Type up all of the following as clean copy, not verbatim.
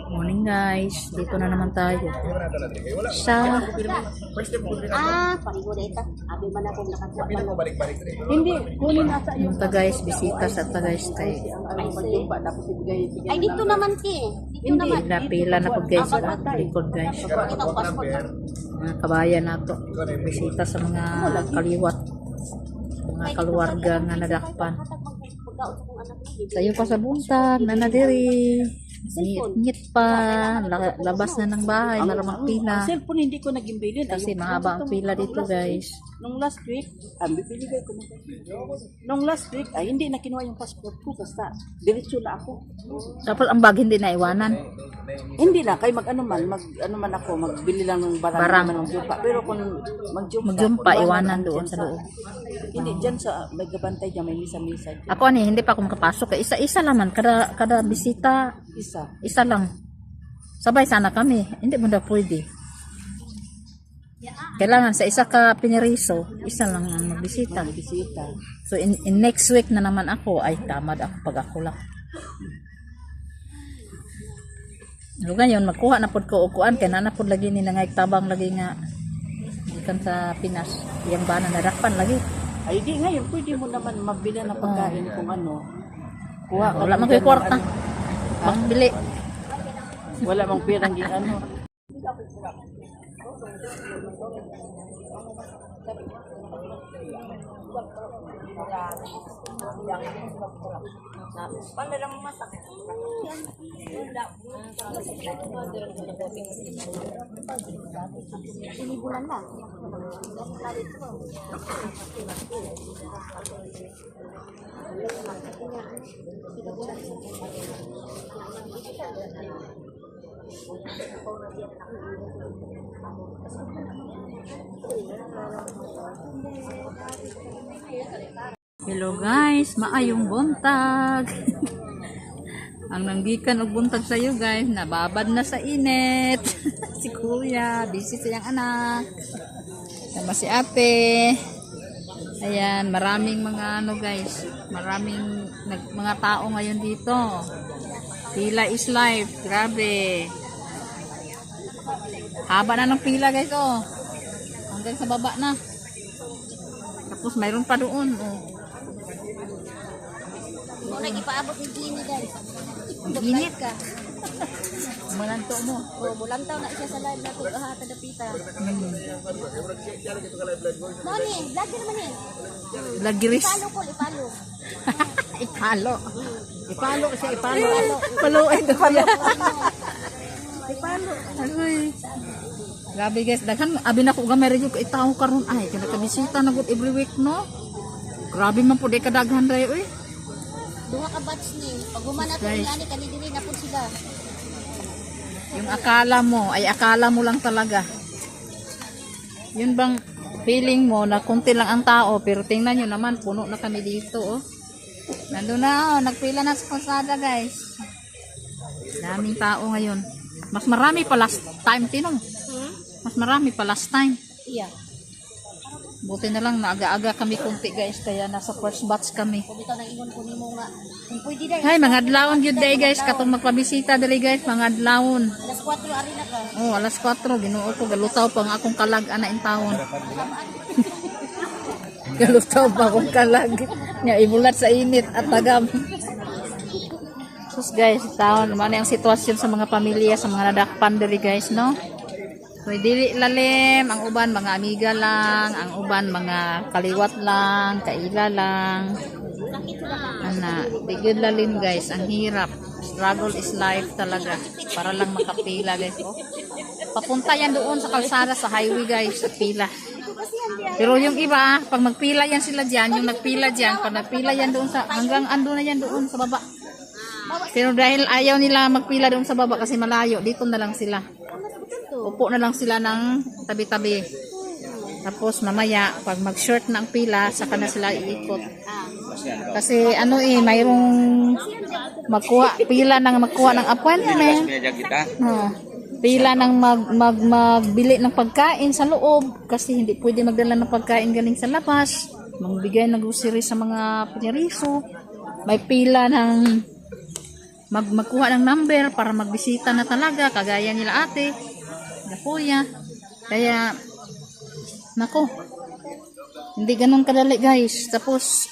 Morning guys, dito na naman tayo sa Hindi, kunin ata yung yung guys, bisita sa guys kay ay dito naman ki. Dito naman. pila na po guys sa likod guys. Mga kabayan nato, bisita sa mga kaliwat, mga kaluwarga nga nadakpan. Sayo pa sa buntag, nanadiri. Ngit pa, labas na ng bahay, maramang pila. Ang cellphone hindi ko naging bilhin. Kasi mahaba ang pila dito guys. Nung last week, bibigay ko na. Nung last week, ay hindi na kinuha yung passport ko. Basta, diretso na ako. Tapos ang bag hindi na iwanan. Hindi na, kay mag-ano man ako, magbili lang ng barang. Ng jumpa. Pero kung Magjumpa, iwanan doon sa loob. Hindi, dyan sa, may gabantay dyan, may misa-misa dyan. Ako hindi pa ako makapasok. Isa-isa laman, kada bisita. Isa lang. Sabay sana kami. Hindi mo na pwede. Kailangan sa isa ka piniriso, isa lang ang magbisita. So in next week na naman ako, ay tamad ako pag ako lang. So ngayon, magkuha na po ko ukuan, kaya na po lagi ni nangay tabang lagi nga ikan sa Pinas. Yang ba na narakpan lagi. Ay di ngayon, pwede mo naman mabili ng pagkain kung ano. Kuha ka Wala lang man kayo dyan ng kwarta. ano. Pangbili. Wala mang pirang yung ano. Bulan na. Hello guys, maayong buntag. Ang nanggikan og buntag sa iyo guys, nababad na sa init. Si Kuya, busy sa iyang anak. Sama si Ate. Ayan, maraming mga ano guys, maraming mga tao ngayon dito. Pila is life, grabe. Haba na ng pila guys oh. Hanggang sa baba na. Tapos mayroon pa doon oh. Muna ipaabot ni Gini guys. Ginit ka. Malanto mo. O, mulantaw na siya sa live natin. Ahata na pita. Mani, vlog naman eh. Lagiris. Ipalo ko, ipalo. Ipalo. Ipalo kasi ipalo. Palo ay pala. Ipalo. Agoy. Grabe guys, daghan abi na ko gamay review kay tawo karon ay kana kabisita na gud every week no. Grabe man pud ka daghan ray oy. Duha ka batch ni. Pag humana to Guys. ni ani kanidiri na po sila. Yung akala mo ay akala mo lang talaga. Yun bang feeling mo na konti lang ang tao pero tingnan nyo naman puno na kami dito oh. Nandun na oh, nagpila na sa kalsada guys. Daming tao ngayon. Mas marami pa last time tinong. Mas marami pa last time. Iya. Buti na lang naaga-aga kami kunti guys kaya nasa first batch kami. Kung bitaw nang ingon ko nimo nga. Kung pwede dai. Hay mga adlawon gyud day guys katong magpabisita diri guys mga adlawon. Alas 4 ari na ka. Oh, alas 4 Ginoo ko galutaw pa ang akong kalag ana in taon. Galutaw pa akong kalag. Nya ibulat sa init at tagam. Sus guys, taon man ang sitwasyon sa mga pamilya sa mga nadakpan diri guys no. So, dili lalim, ang uban mga amiga lang, ang uban mga kaliwat lang, kaila lang. Ana, di gyud lalim guys, ang hirap. Struggle is life talaga. Para lang makapila guys. Oh. Papunta yan doon sa kalsada sa highway guys, sa pila. Pero yung iba, pag magpila yan sila diyan, yung nagpila diyan, pag nagpila yan doon sa hanggang ando na yan doon sa baba. Pero dahil ayaw nila magpila doon sa baba kasi malayo, dito na lang sila. Upo na lang sila ng tabi-tabi. Tapos mamaya, pag mag-short na ang pila, saka na sila iikot. Kasi ano mayroong magkuha ng appointment. Pila ng magbili ng pagkain sa loob. Kasi hindi pwede magdala ng pagkain galing sa labas. Magbigay ng grocery sa mga piniriso. May pila ng magkuha ng number para magbisita na talaga, kagaya nila ate, na kuya. Kaya, nako, hindi ganun kadali guys. Tapos,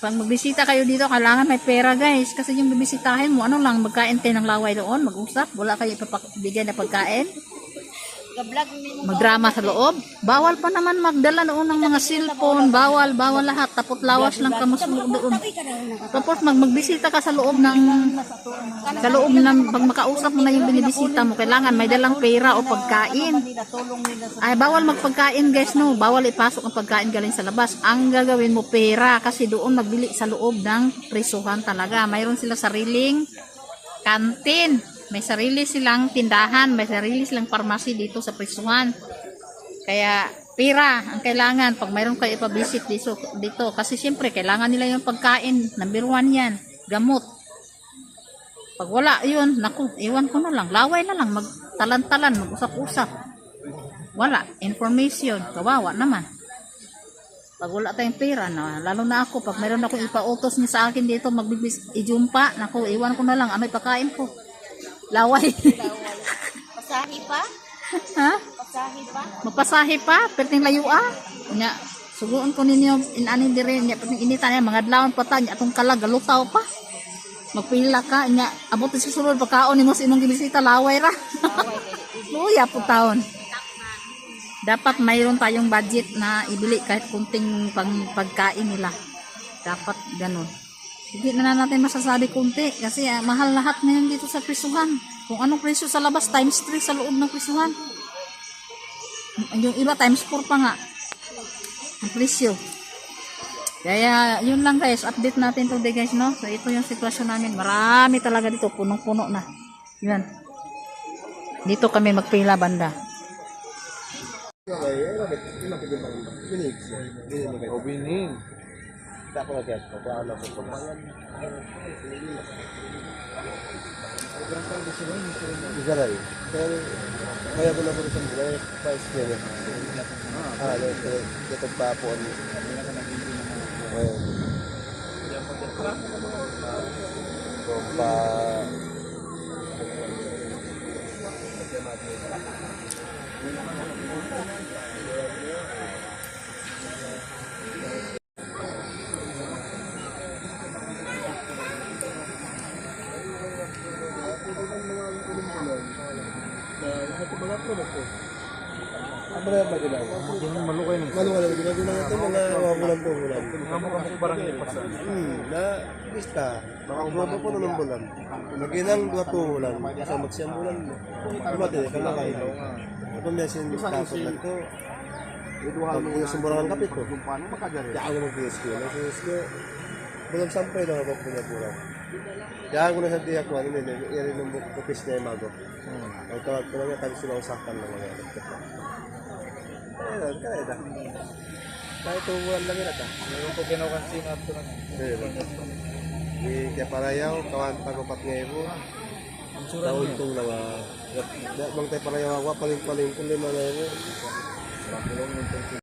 pag magbisita kayo dito, kailangan may pera guys. Kasi yung bibisitahin mo, ano lang, magkain kayo ng laway doon, mag-usap, wala kayo ipapabigay na pagkain. Ga-vlog ni mo. Magdrama sa loob. Bawal pa naman magdala noon ng mga cellphone. Bawal lahat. Tapos lawas lang kamusulog doon. Tapos magbisita ka sa loob pag makausap mo na yung binibisita mo, kailangan may dalang pera o pagkain. Ay, bawal magpagkain guys, no. Bawal ipasok ang pagkain galing sa labas. Ang gagawin mo, pera. Kasi doon magbili sa loob ng prisuhan talaga. Mayroon sila sariling kantin. May sarili silang tindahan, may sarili silang pharmacy dito sa prisuhan. Kaya pera ang kailangan pag mayroon kayo ipabisit dito. Kasi siyempre kailangan nila yung pagkain. Number 1 yan, gamot. Pag wala yun, naku, iwan ko na lang. Laway na lang, magtalan-talan, mag-usap-usap. Wala, information, kawawa naman. Pag wala tayong pera, lalo na ako, pag mayroon akong ipautos niya sa akin dito, ijumpa, naku, iwan ko na lang, ano ipakain ko. Laway. Pasahi pa? Ha? Pasahi pa? Mapasahe pa, perting layo nya, suguon ko ninyo inanin dire nya perting initan niya mga adlawon pa ta nya atong kalag galutaw pa. Magpila ka nya abot sa sulod pagkaon nimo sa imong gibisita laway ra. Luya po taon. Dapat mayroon tayong budget na ibili kahit kunting pagkain nila. Dapat ganun. Hindi na natin masasabi kunti kasi mahal lahat ngayon dito sa prisuhan. Kung anong presyo sa labas, times 3 sa loob ng prisuhan. Yung iba, times 4 pa nga. Ang presyo. Kaya, yun lang guys. Update natin today guys, no? So, ito yung sitwasyon namin. Marami talaga dito. Punong-puno na. Yan. Dito kami magpila banda. Obining. Tako na kaya ko paano ko pagbayan. Isaray. Pero kaya ko na po sa mga price niya. Ito pa po ano. Pa Ano na yung magiging? Yung malukay ng malukay ng ginagawa natin mga bulan po bulan. Mga mukha barang ipasa. Na bista. Mga po ng bulan. Maginang 2 bulan. Sa magsiyang bulan. Mati kana kay. Ito mesin tapos nagto. Yung sumburangan kapit ko. Ya ako ng PSK. PSK. Bulan sampay na ako punya-pulang. Diyan ko na sa diya ko ano nila. Iri ng bukis na yung mago. Ang tawag ko lang yung sila usapan ng mga kaya dah. Kahit tubuhan lang yun ata. Ngayon po kinukansin natin. Di kaya parayaw, kawan pagupat ngayon mo. Taon itong lang. Bang tayo parayaw ako, paling-paling kung lima na yun. Makulong ng itong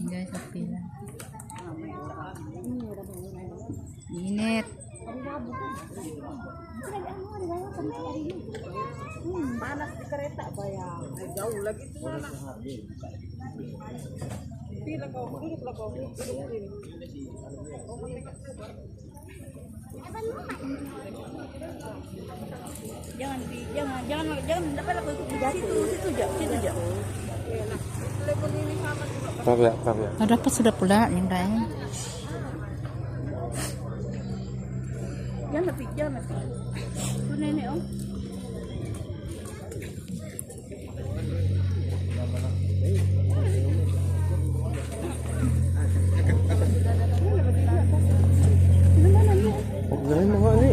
Guys, pila. Init. Panas di kereta baya. Jauh lagi tu mana. Pila kau, duduk kau. Jangan dapat aku ikut di situ aja. Pabya. Dapat sudah pula yang lain. Jangan. Tu nenek om. Galing mga ani.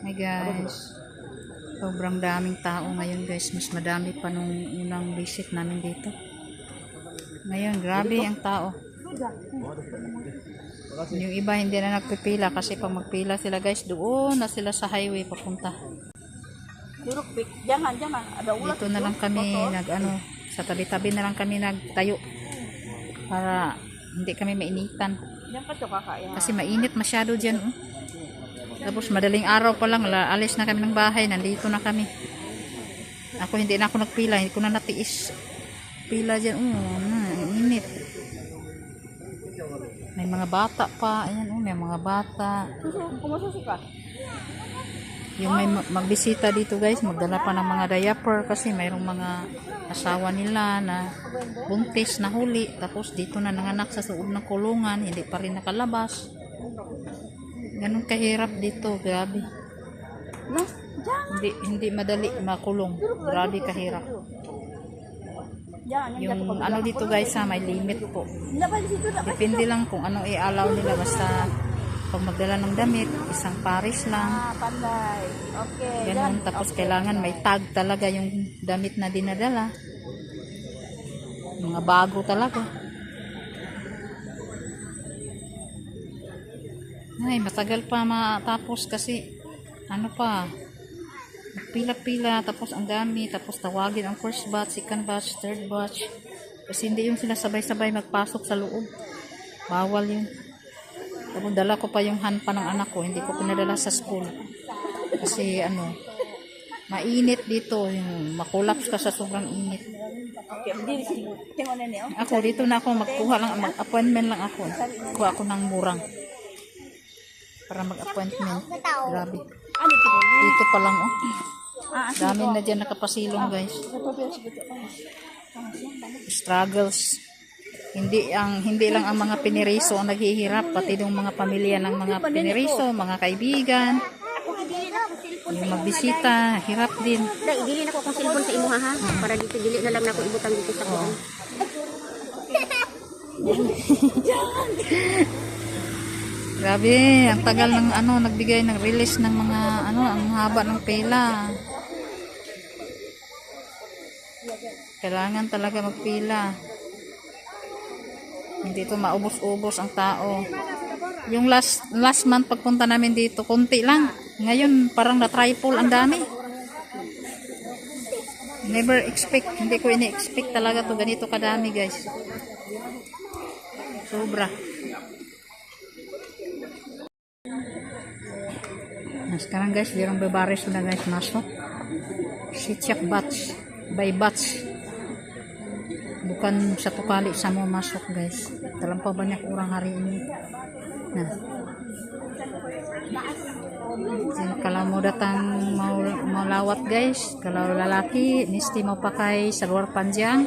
Hi guys. Sobrang daming tao ngayon guys. Mas madami pa nung unang visit namin dito. Ngayon, grabe ang tao. Yung iba hindi na nagpipila kasi pag magpila sila guys, doon na sila sa highway papunta. Durok, Pik. Jangan. Ada ulat. Dito na lang kami sa tabi-tabi na lang kami nagtayo para hindi kami mainitan. Diyan pa to kakaya. Kasi mainit masyado dyan. Oh. Tapos madaling araw pa lang, alis na kami ng bahay, nandito na kami. Ako hindi na ako nagpila, hindi ko na natiis. Pila dyan, init. May mga bata pa, ayan may mga bata. Kumususi ka? Yung may magbisita dito guys, magdala pa ng mga diaper kasi mayroong mga asawa nila na buntis na huli. Tapos dito na nanganak sa loob ng kulungan, hindi pa rin nakalabas. Ganun kahirap dito, grabe. No? Hindi madali makulong. Grabe kahirap. Yung ano dito guys may limit po. Depende lang kung anong i-allow nila, basta pag magdala ng damit, isang pares lang. Panday. Okay. Ganun. Tapos kailangan may tag talaga yung damit na dinadala. Mga bago talaga. Ay, matagal pa matapos kasi ano pa, pila-pila, tapos ang dami, tapos tawagin ang first batch, second batch, third batch. Kasi hindi yung sila sabay-sabay magpasok sa loob. Bawal yun. Tapos dala ko pa yung hanpa ng anak ko, hindi ko pinadala sa school. Kasi mainit dito, yung makulaps ka sa sobrang init. Okay, tingnan na niyo. Ako, dito na ako magkuha lang, mag-appointment lang ako. Kuha ako ng murang. Para mag-appointment. Grabe. Ano to? Dito pa lang, dami na dyan nakapasilong, guys. Struggles. Hindi lang ang mga piniriso ang naghihirap, pati yung mga pamilya ng mga piniriso, mga kaibigan. Yung magbisita, hirap din. Dai, dili na ko akong cellphone sa imo ha. Para dito dili na lang nako ibutang dito sa kuan. Grabe, ang tagal ng nagbigay ng release ng mga ang haba ng pila. Kailangan talaga magpila. Hindi ito maubos-ubos ang tao. Yung last month pagpunta namin dito, konti lang. Ngayon parang na-triple ang dami. Never expect, hindi ko ini-expect talaga to ganito kadami, guys. Sobra. Sekarang guys, merong babaris na guys masuk. Setiap batch, by batch. Bukan satu kali sama masuk guys. Terlampau banyak orang hari ini. Nah, jadi kalau mau datang mau lawat guys, kalau lelaki mesti mau pakai seluar panjang,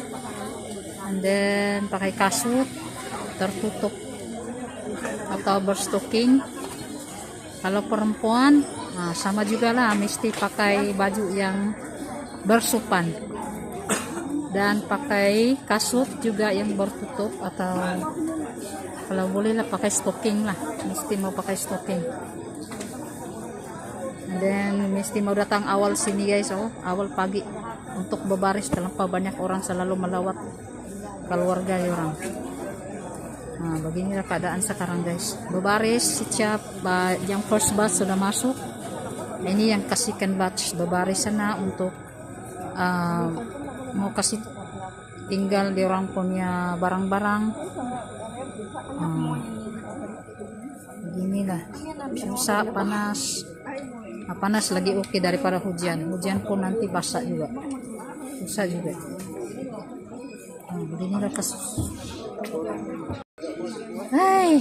and then pakai kasut tertutup atau berstocking. Kalau perempuan, sama juga lah, mesti pakai baju yang bersupan. Dan pakai kasut juga yang bertutup, atau kalau boleh lah pakai stocking lah, mesti mau pakai stocking. And then mesti mau datang awal sini guys, awal pagi untuk berbaris. Terlampau banyak orang selalu melawat keluarga orang. Nah, beginilah keadaan sekarang guys. Berbaris setiap yang first batch sudah masuk. Ini yang kasihkan batch berbaris sana untuk mau kasih tinggal di orang punya barang-barang. Beginilah, susah, panas. Panas lagi oke daripada hujan. Hujan pun nanti basah juga, susah juga. Beginilah kasus. Hai.